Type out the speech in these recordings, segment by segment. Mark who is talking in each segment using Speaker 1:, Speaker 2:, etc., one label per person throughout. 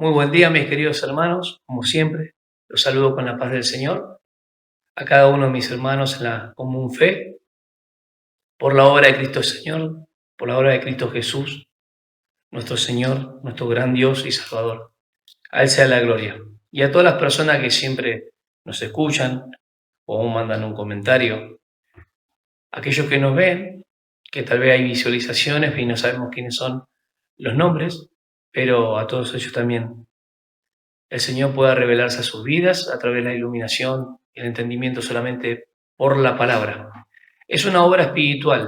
Speaker 1: Muy buen día, mis queridos hermanos. Como siempre, los saludo con la paz del Señor. A cada uno de mis hermanos en la común fe, por la obra de Cristo Señor, por la obra de Cristo Jesús, nuestro Señor, nuestro gran Dios y Salvador. A Él sea la gloria. Y a todas las personas que siempre nos escuchan o mandan un comentario. Aquellos que nos ven, que tal vez hay visualizaciones y no sabemos quiénes son los nombres, pero a todos ellos también el Señor pueda revelarse a sus vidas a través de la iluminación y el entendimiento solamente por la palabra. Es una obra espiritual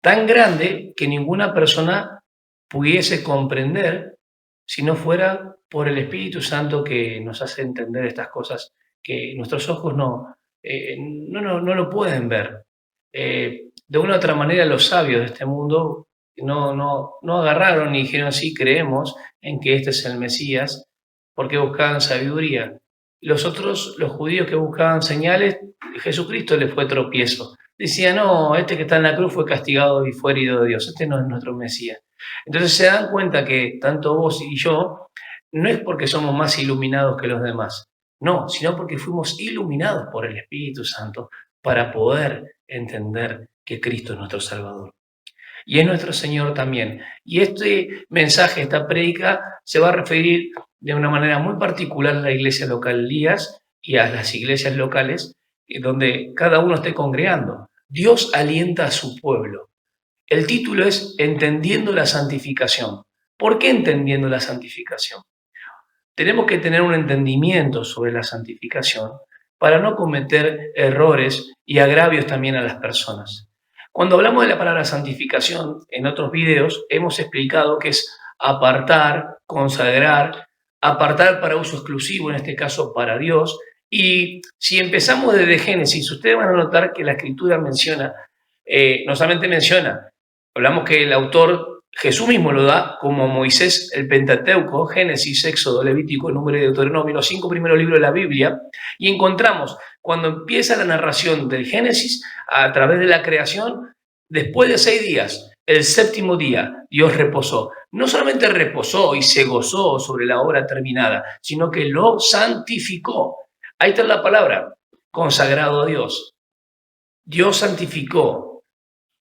Speaker 1: tan grande que ninguna persona pudiese comprender si no fuera por el Espíritu Santo que nos hace entender estas cosas que nuestros ojos no lo pueden ver. De una u otra manera los sabios de este mundo no agarraron y dijeron sí, creemos en que este es el Mesías, porque buscaban sabiduría. Los otros, los judíos que buscaban señales, Jesucristo les fue tropiezo. Decía, no, este que está en la cruz fue castigado y fue herido de Dios, este no es nuestro Mesías. Entonces se dan cuenta que tanto vos y yo, no es porque somos más iluminados que los demás, no, sino porque fuimos iluminados por el Espíritu Santo para poder entender que Cristo es nuestro Salvador. Y es nuestro Señor también. Y este mensaje, esta prédica, se va a referir de una manera muy particular a la iglesia local Lías y a las iglesias locales, donde cada uno esté congregando. Dios alienta a su pueblo. El título es Entendiendo la santificación. ¿Por qué entendiendo la santificación? Tenemos que tener un entendimiento sobre la santificación para no cometer errores y agravios también a las personas. Cuando hablamos de la palabra santificación, en otros videos hemos explicado que es apartar, consagrar, apartar para uso exclusivo, en este caso para Dios. Y si empezamos desde Génesis, ustedes van a notar que la Escritura menciona, no solamente menciona, hablamos que el autor, Jesús mismo lo da, como Moisés, el Pentateuco, Génesis, Éxodo, Levítico, Número y Deuteronomio, los 5 primeros libros de la Biblia, y encontramos, cuando empieza la narración del Génesis, a través de la creación, después de 6 días, el séptimo día, Dios reposó. No solamente reposó y se gozó sobre la obra terminada, sino que lo santificó. Ahí está la palabra, consagrado a Dios. Dios santificó,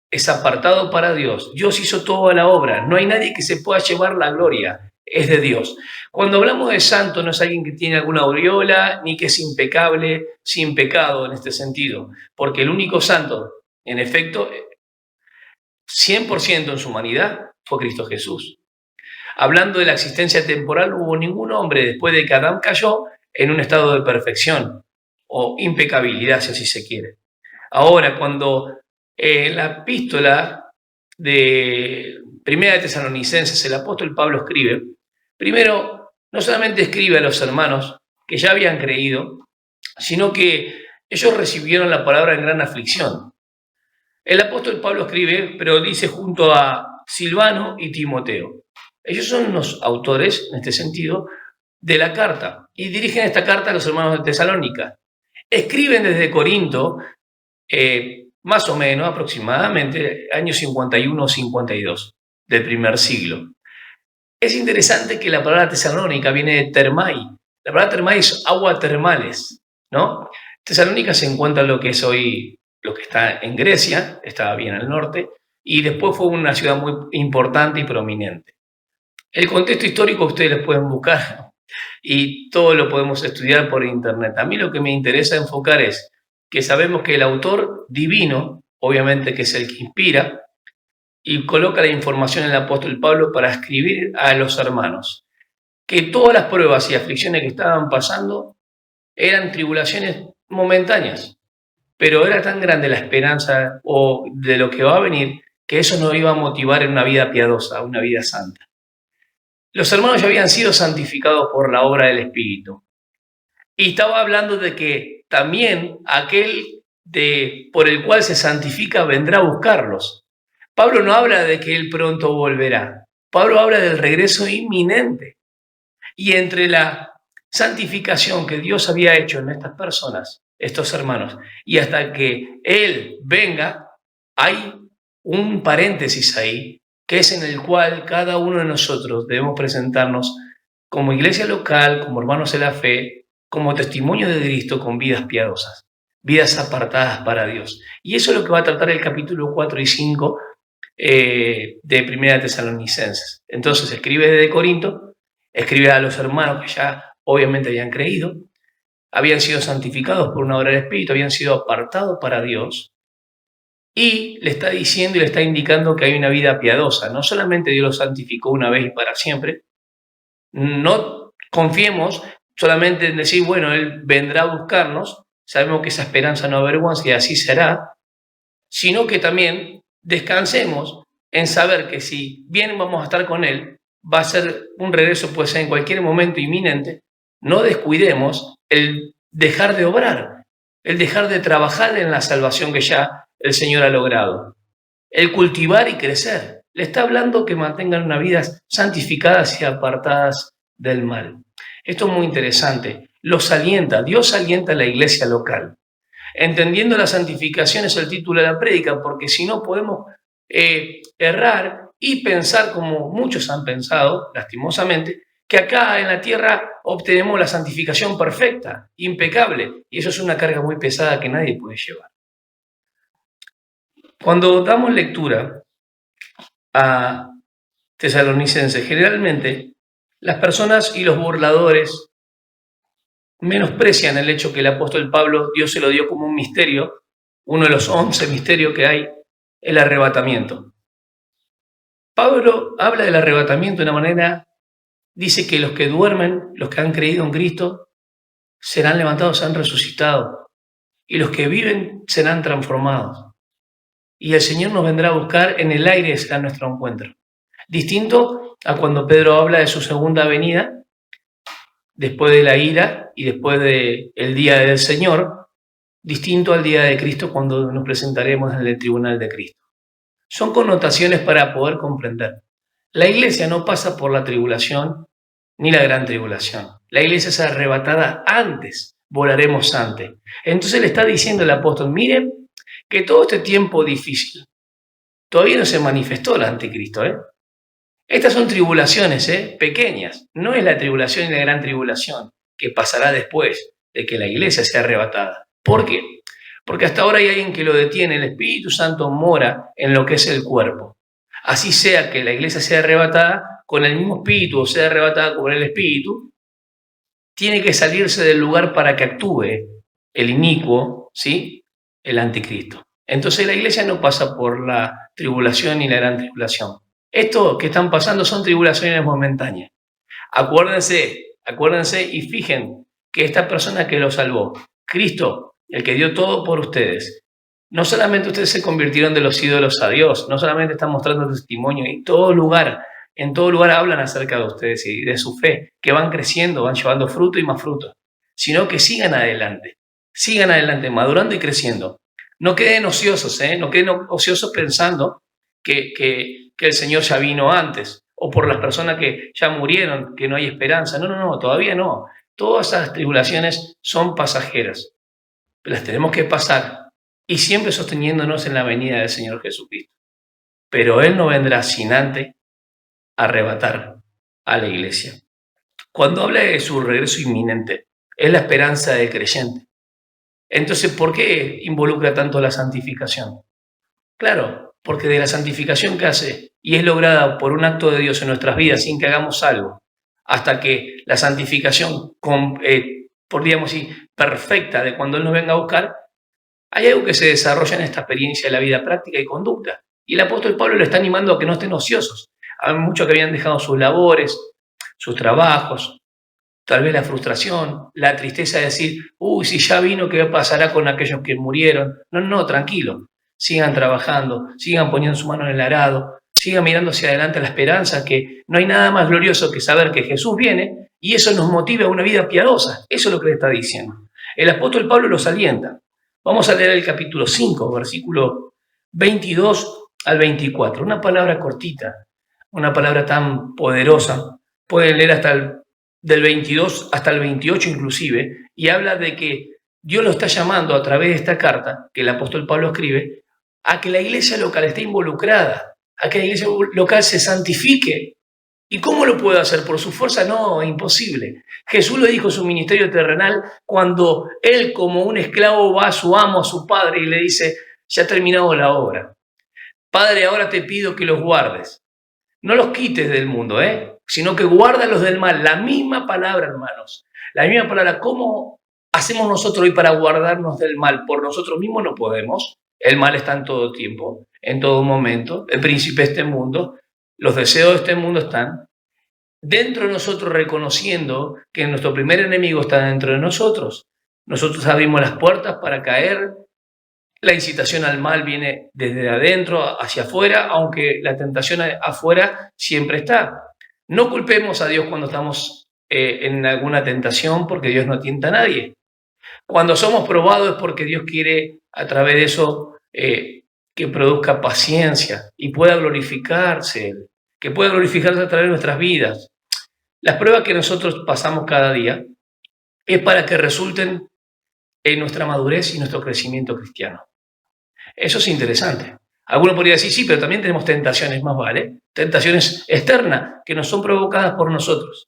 Speaker 1: es apartado para Dios. Dios hizo toda la obra. No hay nadie que se pueda llevar la gloria. Es de Dios. Cuando hablamos de santo, no es alguien que tiene alguna aureola, ni que es impecable, sin pecado en este sentido. Porque el único santo, en efecto, 100% en su humanidad, fue Cristo Jesús. Hablando de la existencia temporal, no hubo ningún hombre después de que Adán cayó en un estado de perfección o impecabilidad, si así se quiere. Ahora, cuando la epístola de Primera de Tesalonicenses, el apóstol Pablo escribe, primero, no solamente escribe a los hermanos que ya habían creído, sino que ellos recibieron la palabra en gran aflicción. El apóstol Pablo escribe, pero dice junto a Silvano y Timoteo. Ellos son los autores, en este sentido, de la carta y dirigen esta carta a los hermanos de Tesalónica. Escriben desde Corinto, más o menos aproximadamente años 51 o 52 del primer siglo. Es interesante que la palabra tesalónica viene de termai. La palabra termai es agua termales, ¿no? Tesalónica se encuentra en lo que es hoy, lo que está en Grecia, estaba bien al norte, y después fue una ciudad muy importante y prominente. El contexto histórico ustedes lo pueden buscar y todo lo podemos estudiar por internet. A mí lo que me interesa enfocar es que sabemos que el autor divino, obviamente que es el que inspira, y coloca la información en el apóstol Pablo para escribir a los hermanos que todas las pruebas y aflicciones que estaban pasando eran tribulaciones momentáneas, pero era tan grande la esperanza o de lo que va a venir que eso nos iba a motivar en una vida piadosa, una vida santa. Los hermanos ya habían sido santificados por la obra del Espíritu. Y estaba hablando de que también aquel por el cual se santifica vendrá a buscarlos. Pablo no habla de que él pronto volverá. Pablo habla del regreso inminente. Y entre la santificación que Dios había hecho en estas personas, estos hermanos, y hasta que él venga, hay un paréntesis ahí, que es en el cual cada uno de nosotros debemos presentarnos como iglesia local, como hermanos en la fe, como testimonio de Cristo con vidas piadosas, vidas apartadas para Dios. Y eso es lo que va a tratar el capítulo 4 y 5 de Primera Tesalonicenses. Entonces escribe desde Corinto, escribe a los hermanos que ya obviamente habían creído, habían sido santificados por una obra del Espíritu, habían sido apartados para Dios, y le está diciendo y le está indicando que hay una vida piadosa. No solamente Dios los santificó una vez y para siempre, no confiemos solamente en decir, bueno, Él vendrá a buscarnos, sabemos que esa esperanza no avergüenza y así será, sino que también descansemos en saber que si bien vamos a estar con Él, va a ser un regreso, puede ser en cualquier momento inminente. No descuidemos el dejar de obrar, el dejar de trabajar en la salvación que ya el Señor ha logrado, el cultivar y crecer. Le está hablando que mantengan una vida santificadas y apartadas del mal. Esto es muy interesante. Los alienta, Dios alienta a la iglesia local. Entendiendo la santificación es el título de la prédica, porque si no podemos errar y pensar como muchos han pensado, lastimosamente, que acá en la tierra obtenemos la santificación perfecta, impecable, y eso es una carga muy pesada que nadie puede llevar. Cuando damos lectura a Tesalonicenses, generalmente las personas y los burladores menosprecian el hecho que el apóstol Pablo, Dios se lo dio como un misterio, uno de los 11 misterios que hay, el arrebatamiento. Pablo habla del arrebatamiento de una manera, dice que los que duermen, los que han creído en Cristo, serán levantados, serán resucitados, y los que viven serán transformados. Y el Señor nos vendrá a buscar en el aire, será nuestro encuentro. Distinto a cuando Pedro habla de su segunda venida, después de la ira y después del día del Señor, distinto al día de Cristo cuando nos presentaremos en el tribunal de Cristo. Son connotaciones para poder comprender. La iglesia no pasa por la tribulación ni la gran tribulación. La iglesia es arrebatada antes, volaremos antes. Entonces le está diciendo el apóstol, miren que todo este tiempo difícil, todavía no se manifestó el anticristo, Estas son tribulaciones, pequeñas. No es la tribulación y la gran tribulación que pasará después de que la iglesia sea arrebatada. ¿Por qué? Porque hasta ahora hay alguien que lo detiene. El Espíritu Santo mora en lo que es el cuerpo. Así sea que la iglesia sea arrebatada con el mismo Espíritu o sea arrebatada con el Espíritu, tiene que salirse del lugar para que actúe el inicuo, ¿sí? El anticristo. Entonces la iglesia no pasa por la tribulación ni la gran tribulación. Esto que están pasando son tribulaciones momentáneas. Acuérdense y fijen que esta persona que lo salvó, Cristo, el que dio todo por ustedes, no solamente ustedes se convirtieron de los ídolos a Dios, no solamente están mostrando testimonio, en todo lugar hablan acerca de ustedes y de su fe, que van creciendo, van llevando fruto y más fruto, sino que sigan adelante, madurando y creciendo. No queden ociosos, no queden ociosos pensando que el Señor ya vino antes, o por las personas que ya murieron, que no hay esperanza. No, todavía no. Todas esas tribulaciones son pasajeras, las tenemos que pasar, y siempre sosteniéndonos en la venida del Señor Jesucristo. Pero Él no vendrá sin antes arrebatar a la iglesia. Cuando habla de su regreso inminente, es la esperanza del creyente. Entonces, ¿por qué involucra tanto la santificación? Claro, porque de la santificación que hace y es lograda por un acto de Dios en nuestras vidas sin que hagamos algo, hasta que la santificación, podríamos decir, perfecta de cuando Él nos venga a buscar, hay algo que se desarrolla en esta experiencia de la vida práctica y conducta. Y el apóstol Pablo le está animando a que no estén ociosos. Hay muchos que habían dejado sus labores, sus trabajos, tal vez la frustración, la tristeza de decir, si ya vino, ¿qué pasará con aquellos que murieron? No, tranquilo. Sigan trabajando, sigan poniendo su mano en el arado, sigan mirando hacia adelante la esperanza, que no hay nada más glorioso que saber que Jesús viene y eso nos motiva a una vida piadosa. Eso es lo que le está diciendo. El apóstol Pablo los alienta. Vamos a leer el capítulo 5, versículo 22 al 24. Una palabra cortita, una palabra tan poderosa. Pueden leer del 22 hasta el 28 inclusive, y habla de que Dios lo está llamando a través de esta carta que el apóstol Pablo escribe, a que la iglesia local esté involucrada, a que la iglesia local se santifique, ¿Y cómo lo puede hacer? ¿Por su fuerza? No, imposible. Jesús lo dijo en su ministerio terrenal cuando él, como un esclavo, va a su amo, a su padre, y le dice, ya ha terminado la obra. Padre, ahora te pido que los guardes. No los quites del mundo, sino que guárdalos del mal. La misma palabra, hermanos. La misma palabra. ¿Cómo hacemos nosotros hoy para guardarnos del mal? Por nosotros mismos no podemos. El mal está en todo tiempo, en todo momento. El príncipe de este mundo, los deseos de este mundo están dentro de nosotros, reconociendo que nuestro primer enemigo está dentro de nosotros. Nosotros abrimos las puertas para caer. La incitación al mal viene desde adentro hacia afuera, aunque la tentación afuera siempre está. No culpemos a Dios cuando estamos en alguna tentación, porque Dios no tienta a nadie. Cuando somos probados es porque Dios quiere, a través de eso, que produzca paciencia y pueda glorificarse, que pueda glorificarse a través de nuestras vidas. Las pruebas que nosotros pasamos cada día es para que resulten en nuestra madurez y nuestro crecimiento cristiano. Eso es interesante. Alguno podría decir, sí, pero también tenemos tentaciones, más vale, tentaciones externas que nos son provocadas por nosotros.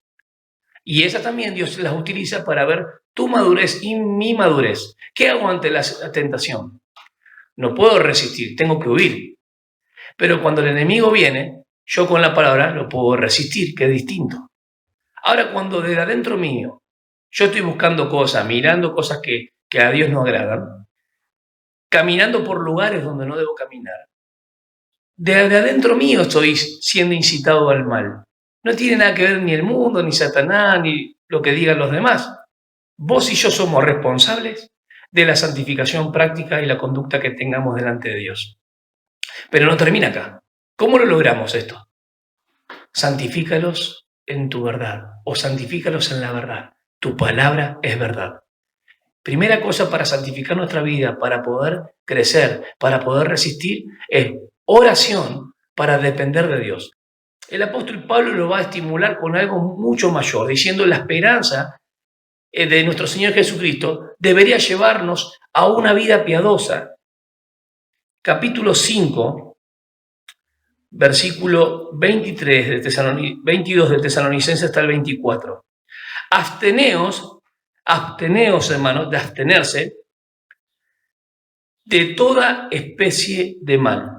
Speaker 1: Y esas también Dios las utiliza para ver tu madurez y mi madurez. ¿Qué hago ante la tentación? No puedo resistir, tengo que huir. Pero cuando el enemigo viene, yo con la palabra lo puedo resistir, que es distinto. Ahora, cuando desde adentro mío yo estoy buscando cosas, mirando cosas que a Dios no agradan, caminando por lugares donde no debo caminar, desde adentro mío estoy siendo incitado al mal. No tiene nada que ver ni el mundo, ni Satanás, ni lo que digan los demás. Vos y yo somos responsables de la santificación práctica y la conducta que tengamos delante de Dios. Pero no termina acá. ¿Cómo lo logramos esto? Santifícalos en tu verdad, o santifícalos en la verdad. Tu palabra es verdad. Primera cosa para santificar nuestra vida, para poder crecer, para poder resistir, es oración para depender de Dios. El apóstol Pablo lo va a estimular con algo mucho mayor, diciendo la esperanza de nuestro Señor Jesucristo debería llevarnos a una vida piadosa. Capítulo 5, versículo 23 de 22 de Tesalonicenses hasta el 24. Absteneos, hermanos, de abstenerse de toda especie de mal.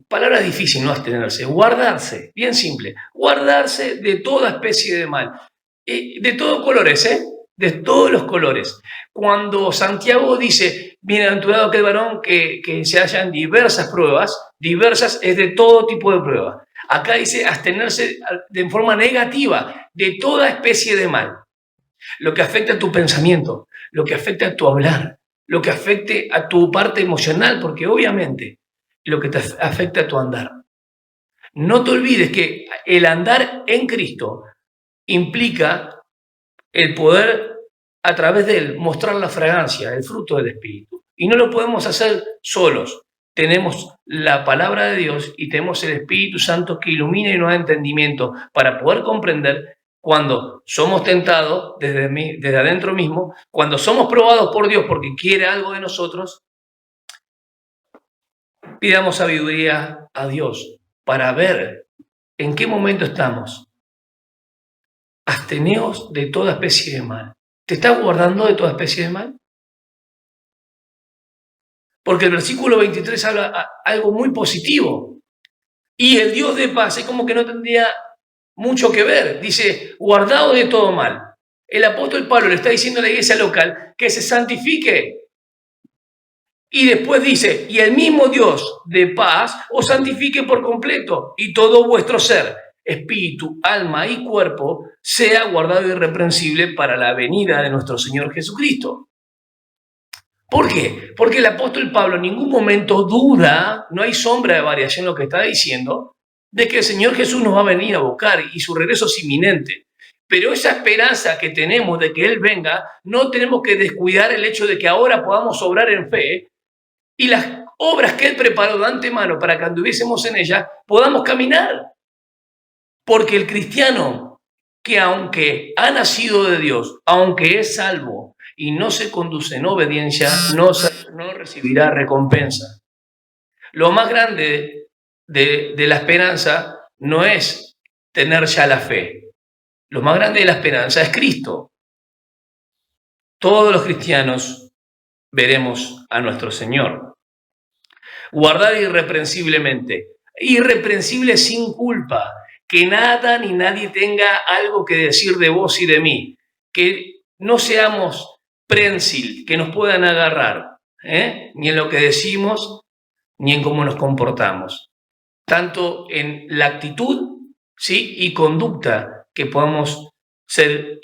Speaker 1: Palabra difícil, no abstenerse, guardarse, bien simple, guardarse de toda especie de mal. De todos colores, de todos los colores. Cuando Santiago dice, bienaventurado aquel varón que se hallan diversas pruebas, diversas es de todo tipo de pruebas. Acá dice abstenerse de forma negativa de toda especie de mal. Lo que afecta a tu pensamiento, lo que afecta a tu hablar, lo que afecte a tu parte emocional, porque obviamente lo que te afecta a tu andar. No te olvides que el andar en Cristo implica el poder, a través de él, mostrar la fragancia, el fruto del Espíritu. Y no lo podemos hacer solos. Tenemos la palabra de Dios y tenemos el Espíritu Santo que ilumina y nos da entendimiento para poder comprender cuando somos tentados desde adentro mismo, cuando somos probados por Dios porque quiere algo de nosotros. Pidamos sabiduría a Dios para ver en qué momento estamos. Absteneos de toda especie de mal. ¿Te estás guardando de toda especie de mal? Porque el versículo 23 habla algo muy positivo. Y el Dios de paz es como que no tendría mucho que ver. Dice, guardado de todo mal. El apóstol Pablo le está diciendo a la iglesia local que se santifique. Y después dice, y el mismo Dios de paz os santifique por completo, y todo vuestro ser, espíritu, alma y cuerpo, sea guardado irreprensible para la venida de nuestro Señor Jesucristo. ¿Por qué? Porque el apóstol Pablo en ningún momento duda, no hay sombra de variación en lo que está diciendo, de que el Señor Jesús nos va a venir a buscar y su regreso es inminente. Pero esa esperanza que tenemos de que Él venga, no tenemos que descuidar el hecho de que ahora podamos obrar en fe y las obras que Él preparó de antemano para que anduviésemos en ellas, podamos caminar. Porque el cristiano que aunque ha nacido de Dios, aunque es salvo y no se conduce en obediencia, no recibirá recompensa. Lo más grande de la esperanza no es tener ya la fe. Lo más grande de la esperanza es Cristo. Todos los cristianos veremos a nuestro Señor. Guardad irreprensiblemente, irreprensible sin culpa, que nada ni nadie tenga algo que decir de vos y de mí, que no seamos prensil, que nos puedan agarrar, ni en lo que decimos, ni en cómo nos comportamos, tanto en la actitud, ¿sí?, y conducta, que podamos ser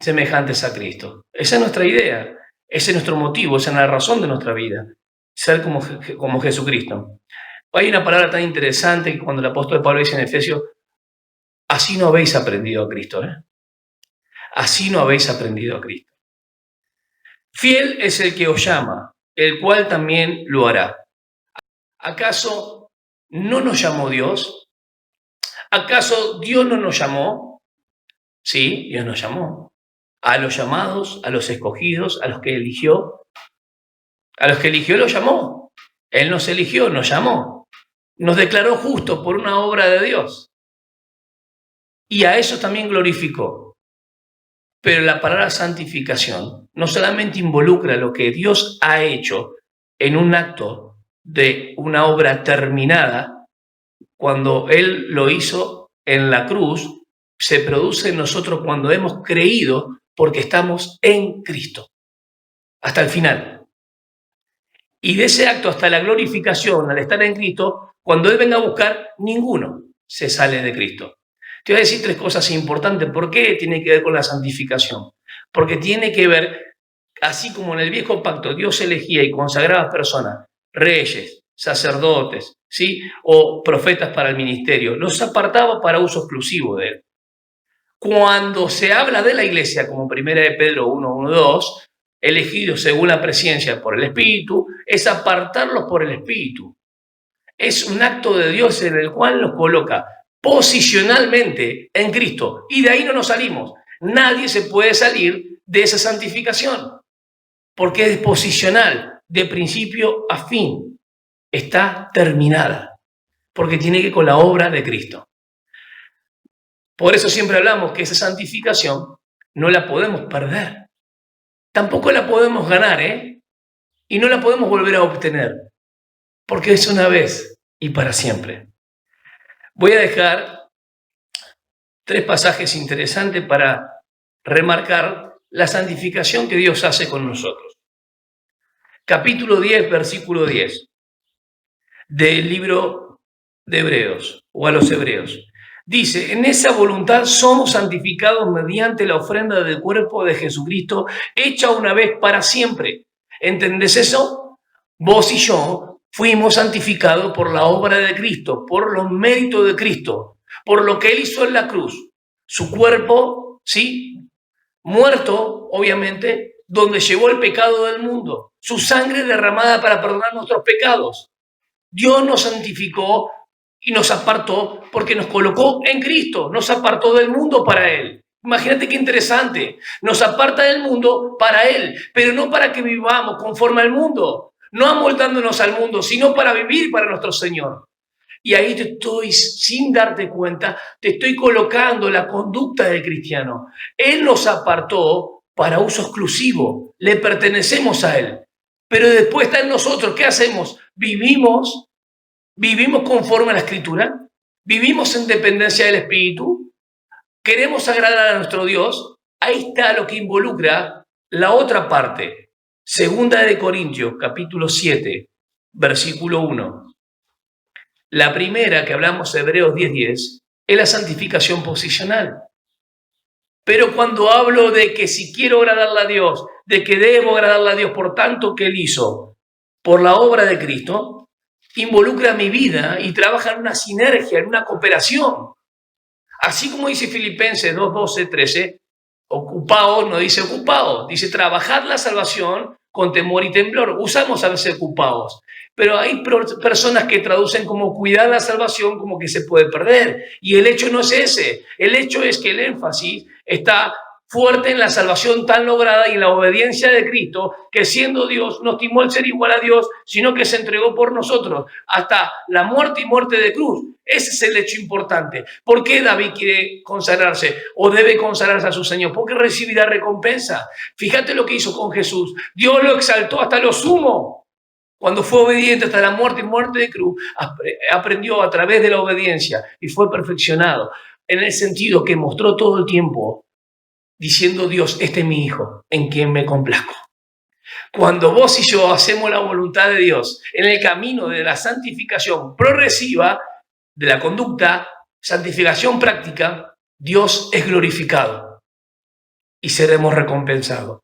Speaker 1: semejantes a Cristo. Esa es nuestra idea, ese es nuestro motivo, esa es la razón de nuestra vida, ser como Jesucristo. Hay una palabra tan interesante que cuando el apóstol Pablo dice en Efesios, así no habéis aprendido a Cristo, así no habéis aprendido a Cristo. Fiel es el que os llama, el cual también lo hará. ¿Acaso no nos llamó Dios? ¿Acaso Dios no nos llamó? Sí, Dios nos llamó. A los llamados, a los escogidos, a los que eligió. A los que eligió los llamó. Él nos eligió, nos llamó. Nos declaró justos por una obra de Dios. Y a eso también glorificó. Pero la palabra santificación no solamente involucra lo que Dios ha hecho en un acto de una obra terminada, cuando Él lo hizo en la cruz, se produce en nosotros cuando hemos creído porque estamos en Cristo, hasta el final. Y de ese acto hasta la glorificación, al estar en Cristo, cuando Él venga a buscar, ninguno se sale de Cristo. Te voy a decir tres cosas importantes. ¿Por qué tiene que ver con la santificación? Porque tiene que ver, así como en el viejo pacto Dios elegía y consagraba personas, reyes, sacerdotes, ¿sí?, o profetas para el ministerio, los apartaba para uso exclusivo de Él. Cuando se habla de la iglesia, como 1 de Pedro 1:2, elegidos según la presencia por el Espíritu, es apartarlos por el Espíritu. Es un acto de Dios en el cual los coloca posicionalmente en Cristo, y de ahí no nos salimos. Nadie se puede salir de esa santificación, porque es posicional, de principio a fin. Está terminada, porque tiene que ver con la obra de Cristo. Por eso siempre hablamos que esa santificación no la podemos perder. Tampoco la podemos ganar, y no la podemos volver a obtener, porque es una vez y para siempre. Voy a dejar tres pasajes interesantes para remarcar la santificación que Dios hace con nosotros. Capítulo 10, versículo 10 del libro de Hebreos, o a los Hebreos. Dice, en esa voluntad somos santificados mediante la ofrenda del cuerpo de Jesucristo, hecha una vez para siempre. ¿Entendés eso? Vos y yo fuimos santificados por la obra de Cristo, por los méritos de Cristo, por lo que Él hizo en la cruz. Su cuerpo, ¿sí?, muerto, obviamente, donde llevó el pecado del mundo. Su sangre derramada para perdonar nuestros pecados. Dios nos santificó y nos apartó porque nos colocó en Cristo, nos apartó del mundo para Él. Imagínate qué interesante, nos aparta del mundo para Él, pero no para que vivamos conforme al mundo, no amoldándonos al mundo, sino para vivir para nuestro Señor. Y ahí te estoy, sin darte cuenta, te estoy colocando la conducta del cristiano. Él nos apartó para uso exclusivo, le pertenecemos a Él, pero después está en nosotros. ¿Qué hacemos? Vivimos conforme a la Escritura, vivimos en dependencia del Espíritu, queremos agradar a nuestro Dios. Ahí está lo que involucra la otra parte. Segunda de Corintios, capítulo 7, versículo 1. La primera que hablamos, Hebreos 10:10, es la santificación posicional. Pero cuando hablo de que si quiero agradarle a Dios, de que debo agradarle a Dios por tanto que Él hizo, por la obra de Cristo, involucra mi vida y trabaja en una sinergia, en una cooperación. Así como dice Filipenses 2:12-13, ocupaos, no dice ocupaos, dice trabajad la salvación con temor y temblor. Usamos a veces ocupaos, pero hay personas que traducen como cuidar la salvación como que se puede perder. Y el hecho no es ese. El hecho es que el énfasis está fuerte en la salvación tan lograda y en la obediencia de Cristo, que siendo Dios no estimó el ser igual a Dios, sino que se entregó por nosotros hasta la muerte y muerte de cruz. Ese es el hecho importante. ¿Por qué David quiere consagrarse o debe consagrarse a su Señor? Porque recibirá recompensa. Fíjate lo que hizo con Jesús. Dios lo exaltó hasta lo sumo. Cuando fue obediente hasta la muerte y muerte de cruz, aprendió a través de la obediencia y fue perfeccionado en el sentido que mostró todo el tiempo diciendo: Dios, este es mi hijo, en quien me complazco. Cuando vos y yo hacemos la voluntad de Dios en el camino de la santificación progresiva, de la conducta, santificación práctica, Dios es glorificado y seremos recompensados.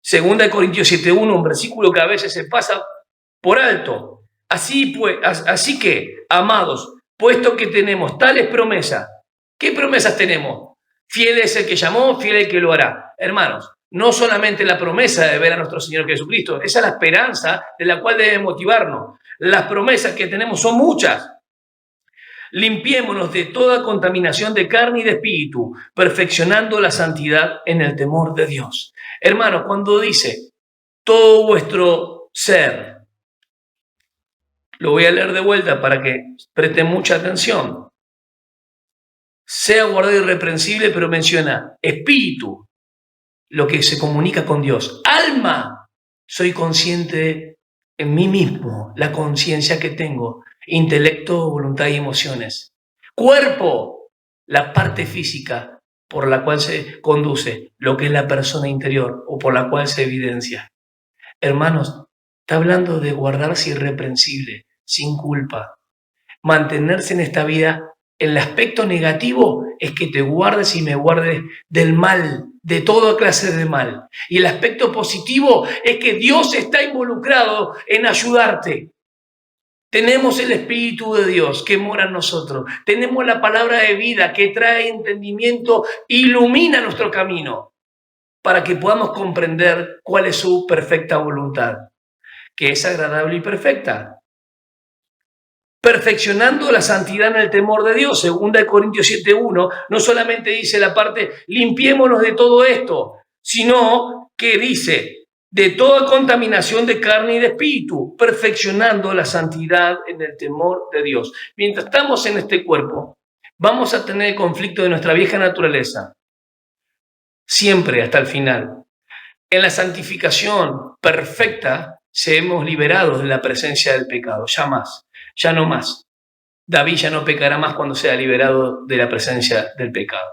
Speaker 1: 2 Corintios 7:1, un versículo que a veces se pasa por alto. Así que, amados, puesto que tenemos tales promesas, ¿qué promesas tenemos? Fiel es el que llamó, fiel el que lo hará. Hermanos, no solamente la promesa de ver a nuestro Señor Jesucristo, esa es la esperanza de la cual debe motivarnos. Las promesas que tenemos son muchas. Limpiémonos de toda contaminación de carne y de espíritu, perfeccionando la santidad en el temor de Dios. Hermanos, cuando dice todo vuestro ser, lo voy a leer de vuelta para que presten mucha atención. Sea guardado irreprensible, pero menciona espíritu, lo que se comunica con Dios. Alma, soy consciente en mí mismo, la conciencia que tengo. Intelecto, voluntad y emociones. Cuerpo, la parte física por la cual se conduce lo que es la persona interior o por la cual se evidencia. Hermanos, está hablando de guardarse irreprensible, sin culpa. Mantenerse en esta vida. El aspecto negativo es que te guardes y me guardes del mal, de toda clase de mal. Y el aspecto positivo es que Dios está involucrado en ayudarte. Tenemos el Espíritu de Dios que mora en nosotros. Tenemos la palabra de vida que trae entendimiento, ilumina nuestro camino para que podamos comprender cuál es su perfecta voluntad, que es agradable y perfecta. Perfeccionando la santidad en el temor de Dios. 2 Corintios 7:1 no solamente dice la parte limpiémonos de todo esto, sino que dice de toda contaminación de carne y de espíritu, perfeccionando la santidad en el temor de Dios. Mientras estamos en este cuerpo, vamos a tener el conflicto de nuestra vieja naturaleza, siempre hasta el final. En la santificación perfecta, seremos liberados de la presencia del pecado, ya no más. David ya no pecará más cuando sea liberado de la presencia del pecado.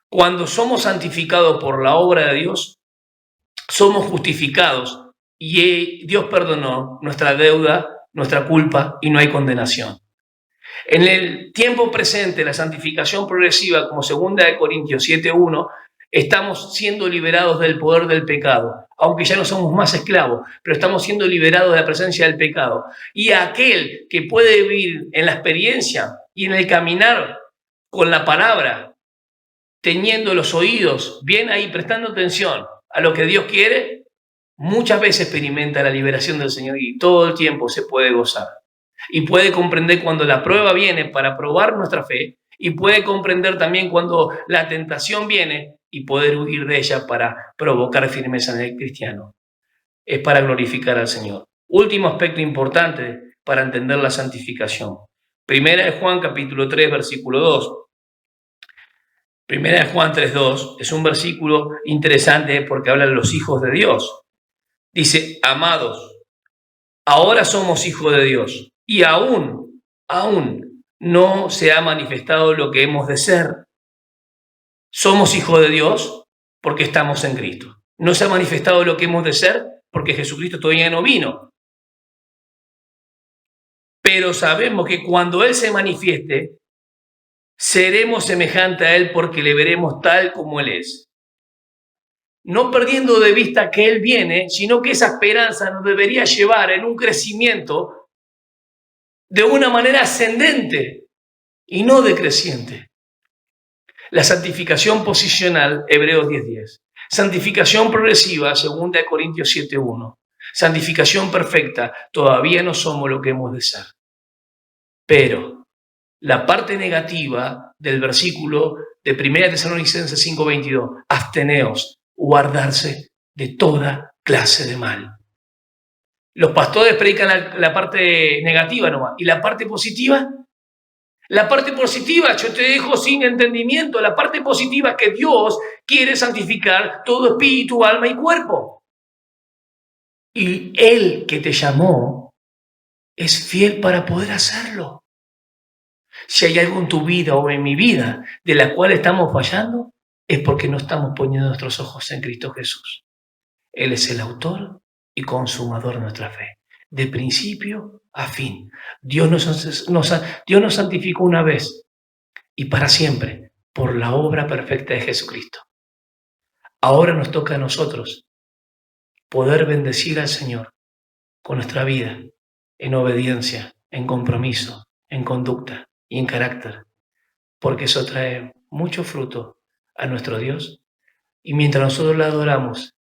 Speaker 1: Cuando somos santificados por la obra de Dios, somos justificados y Dios perdonó nuestra deuda, nuestra culpa y no hay condenación. En el tiempo presente, la santificación progresiva, como 2 Corintios 7:1, estamos siendo liberados del poder del pecado, aunque ya no somos más esclavos, pero estamos siendo liberados de la presencia del pecado. Y aquel que puede vivir en la experiencia y en el caminar con la palabra, teniendo los oídos bien ahí, prestando atención a lo que Dios quiere, muchas veces experimenta la liberación del Señor y todo el tiempo se puede gozar. Y puede comprender cuando la prueba viene para probar nuestra fe y puede comprender también cuando la tentación viene y poder huir de ella para provocar firmeza en el cristiano. Es para glorificar al Señor. Último aspecto importante para entender la santificación. Primera de Juan capítulo 3, versículo 2. Primera de Juan 3:2 es un versículo interesante porque habla de los hijos de Dios. Dice, amados, ahora somos hijos de Dios y aún no se ha manifestado lo que hemos de ser. Somos hijos de Dios porque estamos en Cristo. No se ha manifestado lo que hemos de ser porque Jesucristo todavía no vino. Pero sabemos que cuando Él se manifieste, seremos semejantes a Él porque le veremos tal como Él es. No perdiendo de vista que Él viene, sino que esa esperanza nos debería llevar en un crecimiento de una manera ascendente y no decreciente. La santificación posicional, Hebreos 10:10. Santificación progresiva, 2 Corintios 7:1. Santificación perfecta, todavía no somos lo que hemos de ser. Pero la parte negativa del versículo de 1 Tesalonicenses 5:22, absteneos, guardarse de toda clase de mal. Los pastores predican la parte negativa nomás. ¿Y la parte positiva? La parte positiva, yo te dejo sin entendimiento. La parte positiva es que Dios quiere santificar todo espíritu, alma y cuerpo. Y Él que te llamó es fiel para poder hacerlo. Si hay algo en tu vida o en mi vida de la cual estamos fallando, es porque no estamos poniendo nuestros ojos en Cristo Jesús. Él es el autor y consumador de nuestra fe, de principio a fin. Dios nos santificó una vez y para siempre por la obra perfecta de Jesucristo. Ahora nos toca a nosotros poder bendecir al Señor con nuestra vida, en obediencia, en compromiso, en conducta y en carácter, porque eso trae mucho fruto a nuestro Dios, y mientras nosotros le adoramos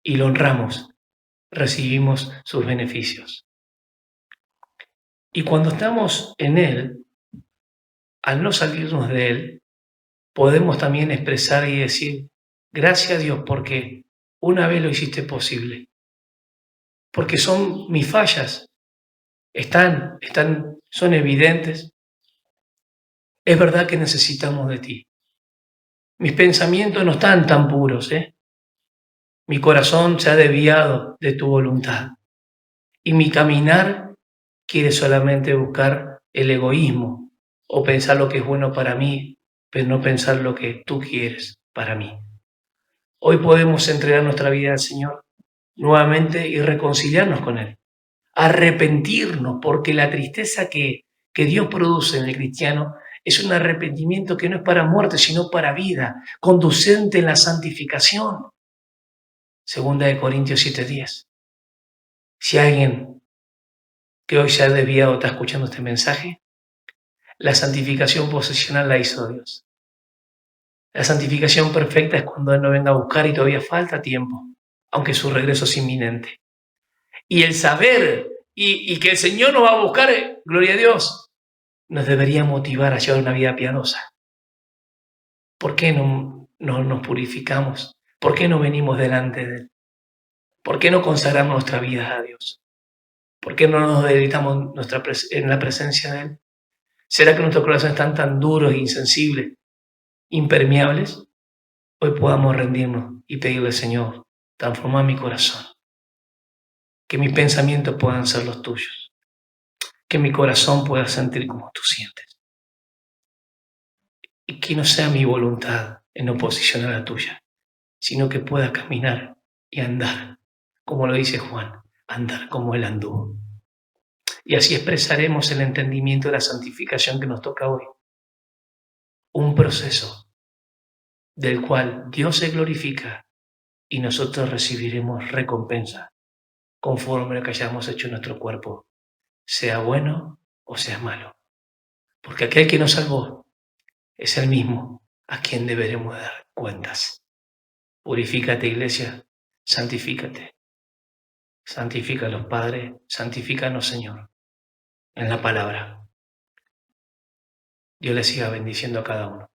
Speaker 1: y lo honramos, recibimos sus beneficios. Y cuando estamos en Él, al no salirnos de Él, podemos también expresar y decir, gracias a Dios porque una vez lo hiciste posible, porque son mis fallas, son evidentes. Es verdad que necesitamos de ti. Mis pensamientos no están tan puros, Mi corazón se ha desviado de tu voluntad. Y mi caminar quiere solamente buscar el egoísmo o pensar lo que es bueno para mí, pero no pensar lo que tú quieres para mí. Hoy podemos entregar nuestra vida al Señor nuevamente y reconciliarnos con Él. Arrepentirnos, porque la tristeza que Dios produce en el cristiano es un arrepentimiento que no es para muerte, sino para vida, conducente en la santificación. Segunda de Corintios 7:10. Si alguien que hoy se ha desviado está escuchando este mensaje, la santificación posesional la hizo Dios. La santificación perfecta es cuando Él nos venga a buscar y todavía falta tiempo, aunque su regreso es inminente. Y el saber y que el Señor nos va a buscar, gloria a Dios, nos debería motivar a llevar una vida piadosa. ¿Por qué no nos purificamos? ¿Por qué no venimos delante de Él? ¿Por qué no consagramos nuestra vida a Dios? ¿Por qué no nos deleitamos en la presencia de Él? ¿Será que nuestros corazones están tan duros e insensibles, impermeables? Hoy podamos rendirnos y pedirle, Señor, transforma mi corazón. Que mis pensamientos puedan ser los tuyos. Que mi corazón pueda sentir como tú sientes. Y que no sea mi voluntad en oposición a la tuya, sino que pueda caminar y andar, como lo dice Juan, andar como Él anduvo. Y así expresaremos el entendimiento de la santificación que nos toca hoy. Un proceso del cual Dios se glorifica y nosotros recibiremos recompensa conforme a lo que hayamos hecho en nuestro cuerpo, sea bueno o sea malo. Porque aquel que nos salvó es el mismo a quien deberemos dar cuentas. Purifícate, iglesia, santifícate. Santifícalos, Padre, santifícanos, Señor, en la palabra. Dios les siga bendiciendo a cada uno.